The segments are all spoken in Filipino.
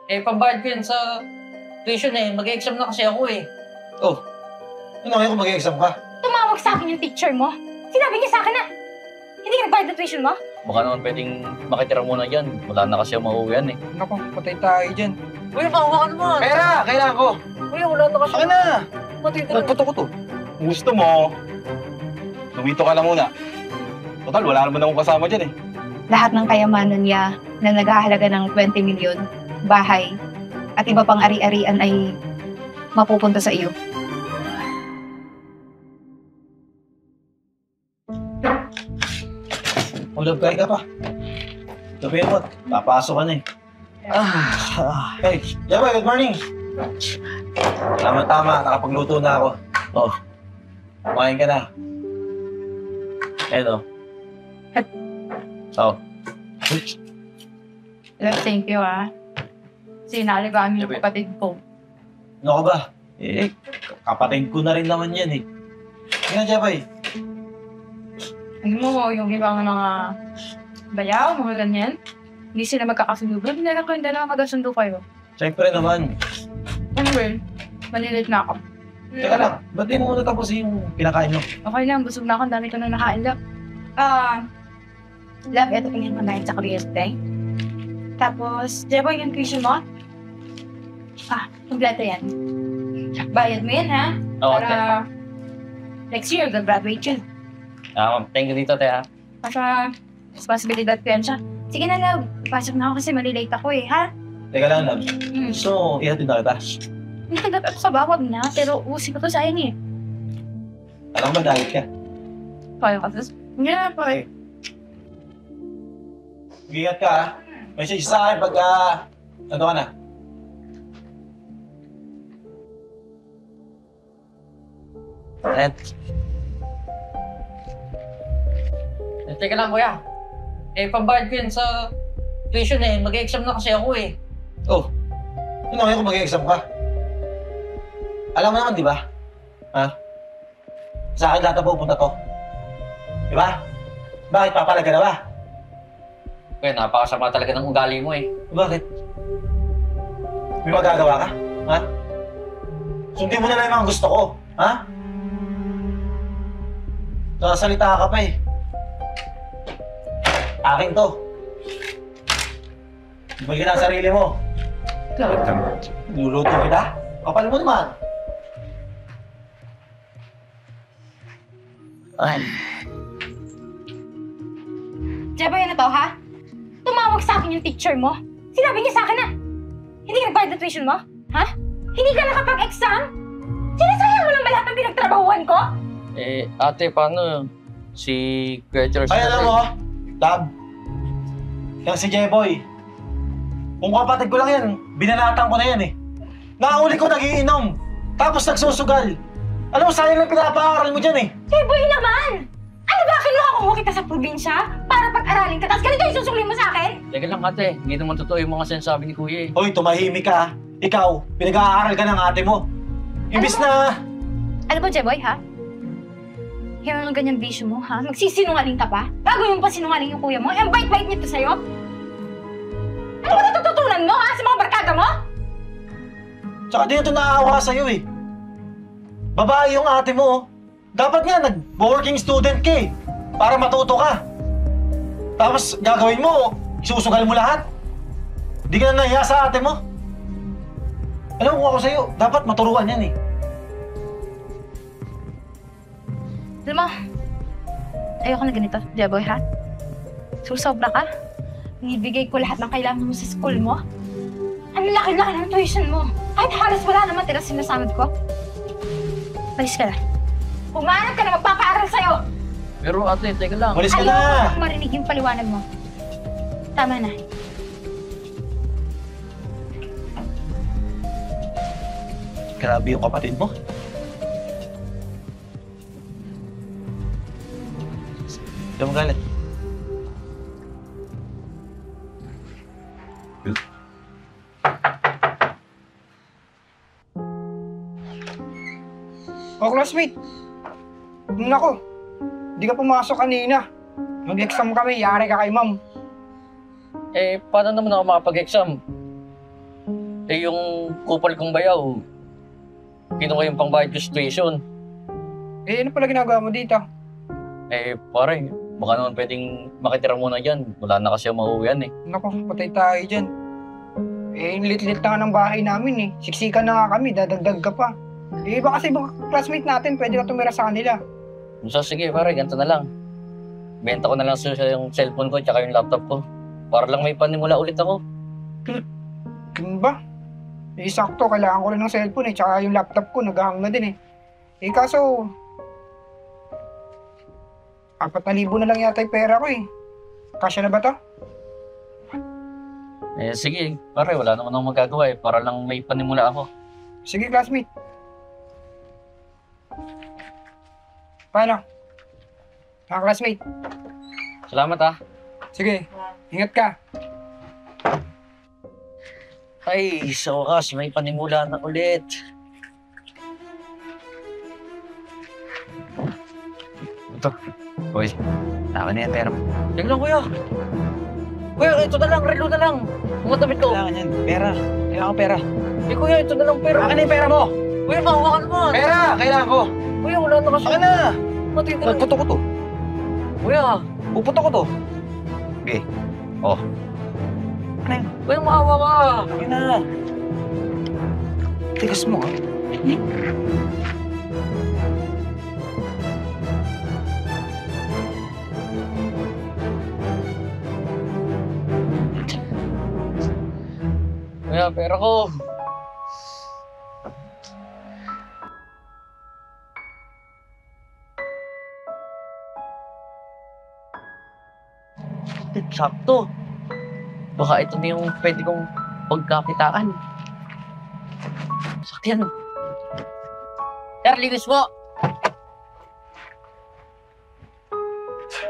Pambayad ko yan sa tuition Mag-exam na kasi ako Oh, ano ngayon kung mag-exam ka? Tumawag sa akin yung teacher mo. Sinabi niya sa akin na hindi ka nagbayad ng tuition mo? Baka naman pwedeng makitira muna dyan. Wala na kasi mauwian Naku, patay tayo dyan. Uy, bawa ka naman! Pera! Kailangan ko! Uy, wala na kasi. Akin na! Matitira. ko to. Gusto mo, lumito ka na muna. Total, wala naman akong kasama dyan Lahat ng kayamanan niya na naghahalaga ng 20 milyon, bahay, at iba pang ari-arian ay mapupunta sa iyo. Ulog ka pa. Sabihin mo, papasok ka na Hey, Jabay, good morning. Tama, nakapagluto na ako. Oh, kumain ka na. Hello. Oh. Thank you, Sinali ba yung kapatid ko? Ano ka ba? Kapatid ko na rin naman yan Yan, Jabay. Alam mo, yung ibang mga bayaw, mga ganyan, hindi sila magkakasundo. Ba't nila ko yung dalawa magkasundo kayo? Siyempre naman. Anyway, malilit na ako. Teka lang, ba't di mo muna tapos yung pinakain mo? Okay lang, busog na ako. Ang dami ko na nakain, love. Love, eto tingin mo na sa kuryente. Tapos, Jebo, yung tuition mo? Kompleto yan. Bayad mo yan, ha? Oo, Para next year, graduate yun. thank you dito, te, ha? Para responsibilidad ko yan siya. Sige na, love. Pasok na ako kasi malilate ako, ha? Teka lang, love. Hmm. So, ihatid na kita. Hindi tagat ako sa bawag na, pero usin ko to sayang Alam mo, dahil ka. Kaya ka tos? Hindi na, pa. Mag-ingat ka, ha? Message sa akin pag, ano ka na? Teka lang, kuya. Pambayad ko yan sa tuition Mag-exam na kasi ako Oh, ano ngayon kung mag-exam ka? Alam mo naman, di ba? Ha? Sa akin lahat na pupunta to. Di ba? Bakit papalaga na ba? Kuya, napakasama talaga ng ugali mo Bakit? May magagawa ka? Ha? Sundin mo na lang yung mga gusto ko. Ha? Nakasalita ka pa Akin to. Ibalik ka na ang sarili mo. Nuluto kita? Kapal mo naman. Jebo, yun na to, ha? Tumawag sa akin yung teacher mo. Sinabi niya sa akin na hindi ka nagbayad ng tuition mo? Ha? Hindi ka nakapag-exam? Sinasayang mo lang ba lahat ng pinagtrabahuan ko? Ate, paano si Kuya George? Ay, alam mo, Lab. Yung si Jeboy. Kung kapatid ko lang yan, binanatan ko na yan Nakahuli ko nagiinom. Tapos nagsusugal. Alam mo, sayang lang pinapaaral mo dyan Jeboy naman! Ano ba, kinuha ko kita sa probinsya para pag-aralin ka, tapos ganito yung susuklin mo sa akin? Teka lang, ate. Hindi naman totoo yung mga sinasabi ni Kuya Hoy, tumahimik ka. Ikaw, pinag-aaral ka ng ate mo. Imbis na... Ano ba, Jeboy, ha? Yung ganyang bisyo mo, ha? Magsisinungaling ka pa? Bago yung pasinungaling yung kuya mo? Ang bait-bait nito sa'yo? Ano ba natututunan mo, ha? Sa mga barkada mo? Tsaka di na ito naaawa sa'yo Babae yung ate mo Dapat nga, nag-working student ka para matuto ka. Tapos gagawin mo, isusugal mo lahat. Di ka na nahiya sa ate mo. Alam mo kung ako sa'yo, dapat maturuan yan Alam mo, ayoko na ganito, Jeboy, ha? Susobra ka. Nibigay ko lahat ng kailangan mo sa school mo. Ang laki-laki ng tuition mo. Kahit halos wala naman tira sinasamad ko. Malis ka na. Pumanap ka na magpapaaral sa'yo. Pero ate, teka lang. Malis ka na! Ayoko marinig yung paliwanag mo. Tama na. Grabe yung kapatid mo. Huwag mo galit. Oh, classmate. Nako, di ka pumasok kanina. Mag-exam kami, yari ka kay ma'am. Paano naman ako makapag-exam? Eh, yung kupal kong bayaw, kinuha yung pangbayad ko sa tuition. Eh, ano pala ginagawa mo dito? Eh, pare, baka naman pwedeng makitira muna dyan. Wala na kasi mauwian eh. Naku, patay tayo dyan. Eh, lit-lit na nga ng bahay namin eh. Siksikan na nga kami, dadagdag ka pa. Eh, baka sa ibang classmate natin, pwede ka tumira sa kanila. So, sige pare, ganito na lang. Benta ko na lang sa yung cellphone ko tsaka yung laptop ko. Para lang may panimula ulit ako. Ganun ba? Eh, sakto, kailangan ko lang ng cellphone eh, tsaka yung laptop ko, naghahang na din eh. Eh, kaso, 4,000 na lang yata yung pera ko eh. Kasya na ba to? Eh, sige, pare, wala naman akong magagawa eh. Para lang may panimula ako. Sige, classmate. Paano? Classmate. Salamat ah. Sige, ingat ka. Ay, sa wakas, may panimula na ulit. Ito. Boy, tama na yan, pero Tingnan kuya. Kuya, ito na lang, relo na lang. Mga damit ko. kailangan yan. Pera. Kailangan ko pera. Eh kuya, ito na lang pera. Akin na yung pera mo! Kuya, mahawakan mo. Pera! Kailangan ko! Kuya, wala na kasi. Akin na! Matitira. Puputo ko to. Kuya, Puputo ko to. Okay. Oh. Ano yun? kuya, maawa ka. Akin na. Tigas mo, ah. Kuya, pera ko. Sakto. Baka ito na yung pwede kong pagkakitaan. Sakto yan. Sir, linis mo.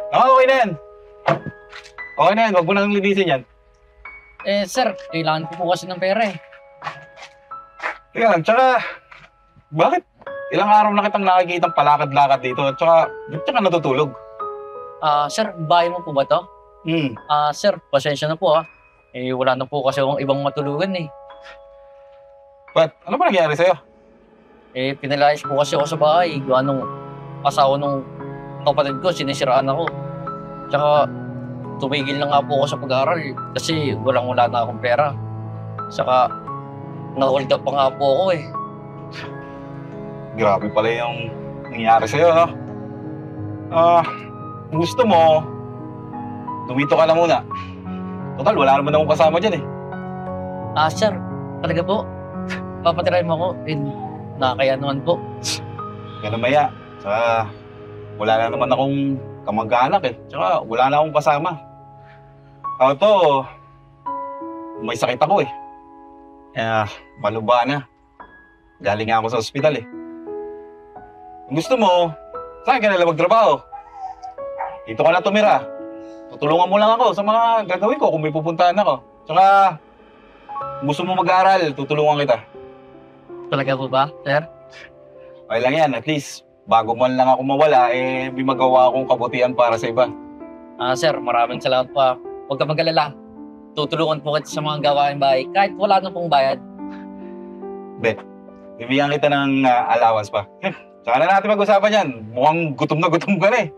Okay na yan. Okay na yan, wag mo nang linisin yan. Eh, sir, kailangan ko po kasi ng pera eh. Yan, tsaka, bakit ilang araw na kitang nakikitang palakad-lakad dito at tsaka, ba't ka natutulog? Sir, bahay mo po ba to? Hmm, Sir, pasensya na po ah. Eh, wala na po kasi akong ibang matulugan eh. ba't? Ano ba nangyari sa'yo? Eh, pinalayas po kasi ako sa bahay. Gawa nung asawa nung kapatid ko, sinisiraan ako. Tsaka, tumigil na nga po ako sa pag-aaral kasi wala na akong pera. Saka, na-hold up pa nga po ako eh. Grabe pala yung nangyari sa'yo, no? Kung gusto mo, dumito ka na muna. Total, wala naman akong kasama dyan eh. Sir, talaga po, papatirahin mo ako. Eh, nakakaya naman po. Ganun maya. Tsaka, wala na naman akong kamag-anak eh. Tsaka, wala na akong kasama. Ako to, may sakit ako eh. Kaya, maluba na. Galing nga ako sa ospital eh. Kung gusto mo, saan ka nila magtrabaho? Dito ka na tumira. Tutulungan mo lang ako sa mga gagawin ko kung may pupuntahan ako. Tsaka, kung gusto mo mag-aaral, tutulungan kita. Talaga po ba, sir? Okay lang yan, at least, bago man lang ako mawala, eh, may magawa akong kabutihan para sa iba. Sir, maraming salamat pa. Huwag ka mag-alala. Tutulungan po kita sa mga gawain bahay kahit wala na pong bayad. Bibigyan kita ng allowance pa. Tsaka na natin mag-usapan yan. Mukhang gutom ka na eh.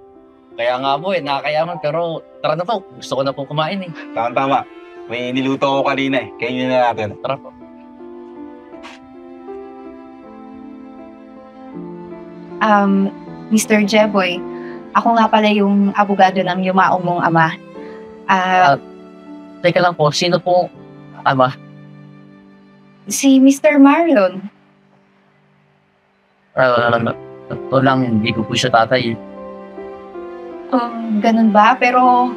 Kaya nga po eh, nakakayaman pero tara na po. Gusto ko na po kumain eh. Tama-tama. May niluto ako kanina eh. Kainin na natin. Tara po. Mr. Jeboy, ako nga pala yung abogado ng yumaong mong ama. Teka lang po, sino po ama? Si Mr. Marlon. Ito lang, hindi ko po siya tatay. Ganun ba? Pero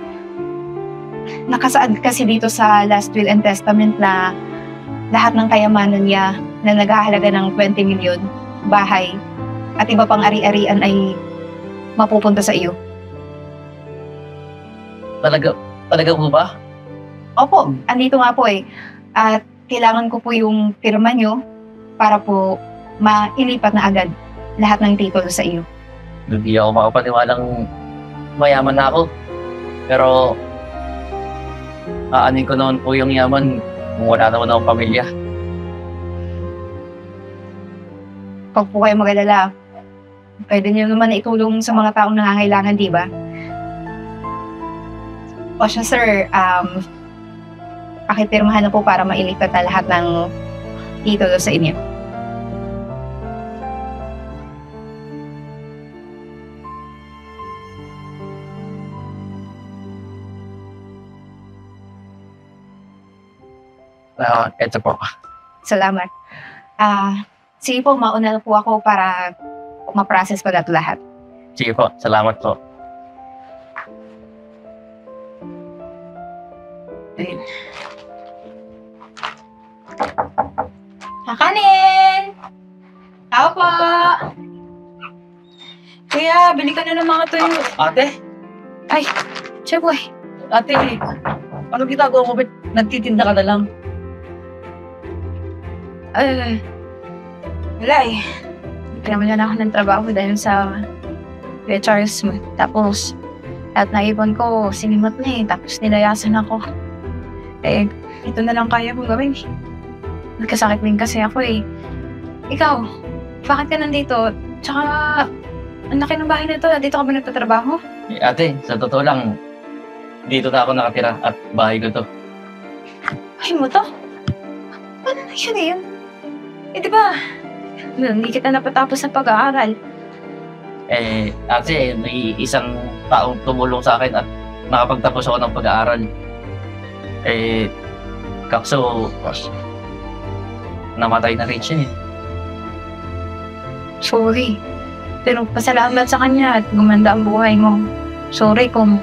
nakasaad kasi dito sa last will and testament na lahat ng kayamanan niya na naghahalaga ng 20 million, bahay, at iba pang ari-arian ay mapupunta sa iyo. Talaga po ba? Opo, andito nga po eh. At kailangan ko po yung pirma nyo para po mailipat na agad lahat ng titulo sa iyo. Hindi ako makapaniwalang mayaman na ako. Pero, aanin ko naman po yung yaman kung wala naman akong pamilya. Huwag po kayo mag-alala. Pwede niyo naman na itulong sa mga taong nangangailangan, di ba? O siya, sir, pakipirmahan na po para mailipat na lahat ng titulo sa inyo. Ito po. Salamat. Sige po, mauna na po ako para ma-process ko na ito lahat. Sige po, salamat po. Kakanin! Tao po! Kuya, bili ka na ng mga tuyo. Ate? Ay, Cheboy. Ate, ano ginagawa mo? Ba't nagtitinda ka na lang? Wala eh. Pinamulan ako ng trabaho dahil sa Kuya Charles mo. Tapos, at naipon ko, sinimot na eh. Tapos nilayasan ako. Eh, ito na lang kaya ko gawin. Nagkasakit din kasi ako eh. Ikaw, bakit ka nandito? Tsaka, ang laki ng bahay na ito. Dito ka ba nagtatrabaho? Ate, sa totoo lang, dito na ako nakatira at bahay ko to. Bahay mo to? Paano na yun? Eh, di ba? Hindi kita napatapos ng pag-aaral. Ate, may isang taong tumulong sa akin at nakapagtapos ako ng pag-aaral. Kakso, namatay na rin siya eh. Sorry. Pero pasalamat sa kanya at gumanda ang buhay mo. Sorry kung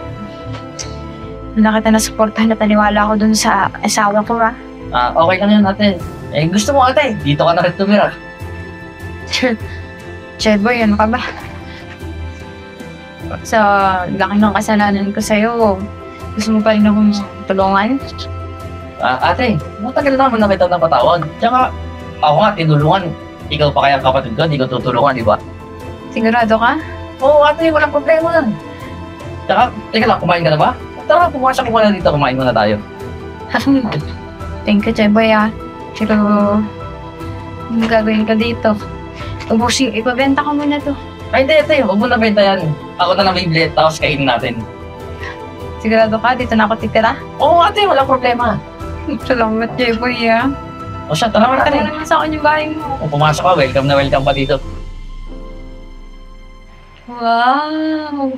wala kita nasuportahan at naniwala ako dun sa asawa ko, ha? Okay lang yun, ate. Gusto mo, ate, dito ka na rin tumira. Cheboy, ano ka ba? Sa laki ng kasalanan ko sa'yo, gusto mo pa rin akong tulungan? Ate, matagal naman na kita napatawad. Tsaka, ako nga, tinulungan. Ikaw pa kaya ang kapatid ko, hindi ko tutulungan, di ba? Sigurado ka? Oo, ate, walang problema. Tsaka, teka lang, kumain ka na ba? Tara, pumasok ko muna dito, kumain muna tayo. Thank you, Cheboy, ha? Pero, ano gagawin ka dito? Ubusin, ipabenta ko muna to. Ay, hindi, ate, huwag mo na benta yan. Ako na lang may bilet, tapos kainin natin. Sigurado ka? Dito na ako titira? Oo, ate, walang problema. Salamat, Cheboy, ha? O siya, tara Tara ate. naman sa akin yung bahay mo. Kung pumasok ka, welcome na welcome pa dito. Wow!